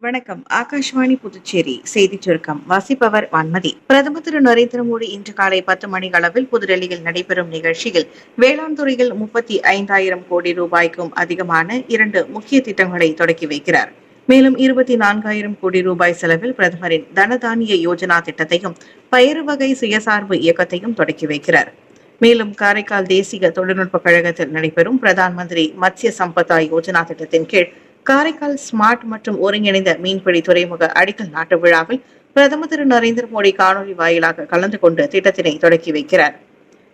வணக்கம். ஆகாஷ்வாணி புதுச்சேரி செய்திச் சுருக்கம் வாசிப்பவர் வான்மதி. பிரதமர் திரு நரேந்திர மோடி இன்று காலை 10 மணி அளவில் புதுடெல்லியில் நடைபெறும் நிகழ்ச்சியில் வேளாண் துறையில் 35,000 கோடி ரூபாய்க்கும் அதிகமான 2 முக்கிய திட்டங்களை தொடக்கி வைக்கிறார். மேலும் 24,000 கோடி ரூபாய் செலவில் பிரதமரின் தனதானிய யோஜனா திட்டத்தையும் பயறு வகை சுயசார்பு இயக்கத்தையும் தொடக்கி வைக்கிறார். மேலும் காரைக்கால் தேசிய தொழில்நுட்ப கழகத்தில் நடைபெறும் பிரதான் மந்திரி மத்ஸ்ய சம்பதா யோஜனா திட்டத்தின் கீழ் காரைக்கால் ஸ்மார்ட் மற்றும் ஒருங்கிணைந்த மீன்பிடி துறைமுக அடிக்கல் நாட்டு விழாவில் பிரதமர் திரு நரேந்திர மோடி காணொலி வாயிலாக கலந்து கொண்டு திட்டத்தினை தொடக்கி வைக்கிறார்.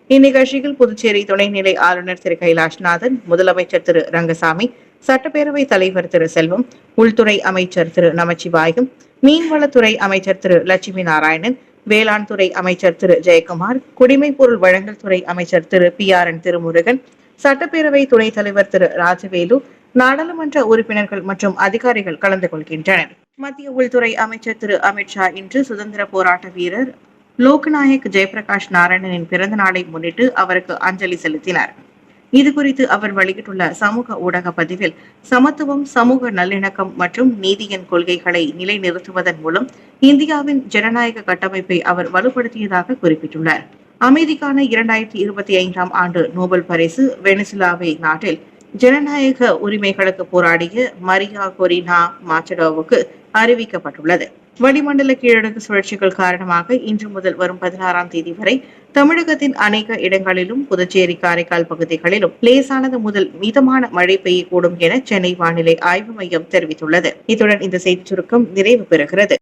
இந்நிகழ்ச்சியில் புதுச்சேரி துணைநிலை ஆளுநர் திரு கைலாஷ்நாதன், முதலமைச்சர் திரு ரங்கசாமி, சட்டப்பேரவைத் தலைவர் திரு செல்வம், உள்துறை அமைச்சர் திரு நமச்சிவாயம், மீன்வளத்துறை அமைச்சர் திரு லட்சுமி நாராயணன், வேளாண் துறை அமைச்சர் திரு ஜெயக்குமார், குடிமைப் பொருள் வழங்கல் துறை அமைச்சர் திரு PRN திருமுருகன், சட்டப்பேரவை துணைத் தலைவர் திரு ராஜவேலு, நாடாளுமன்ற உறுப்பினர்கள் மற்றும் அதிகாரிகள் கலந்து கொள்கின்றனர். மத்திய உள்துறை அமைச்சர் திரு அமித்ஷா இன்று சுதந்திர போராட்ட வீரர் லோக்நாயக் ஜெயபிரகாஷ் நாராயணனின் பிறந்த நாளை முன்னிட்டு அவருக்கு அஞ்சலி செலுத்தினார். இதுகுறித்து அவர் வெளியிட்டுள்ள சமூக ஊடக பதிவில், சமத்துவம், சமூக நல்லிணக்கம் மற்றும் நீதியின் கொள்கைகளை நிலைநிறுத்துவதன் மூலம் இந்தியாவின் ஜனநாயக கட்டமைப்பை அவர் வலுப்படுத்தியதாக குறிப்பிட்டுள்ளார். அமைதிக்கான 2025ஆம் ஆண்டு நோபல் பரிசு வெனிசுலாவை நாட்டில் ஜனநாயக உரிமைகளுக்கு போராடிய மரியா கொரினா மாச்சடோவுக்கு அறிவிக்கப்பட்டுள்ளது. வளிமண்டல கீழடுக்கு சுழற்சிகள் காரணமாக இன்று முதல் வரும் 16ஆம் தேதி வரை தமிழகத்தின் அநேக இடங்களிலும் புதுச்சேரி காரைக்கால் பகுதிகளிலும் லேசானது முதல் மிதமான மழை பெய்யக்கூடும் என சென்னை வானிலை ஆய்வு மையம் தெரிவித்துள்ளது. இத்துடன் இந்த செய்திச் சுருக்கம் நிறைவு பெறுகிறது.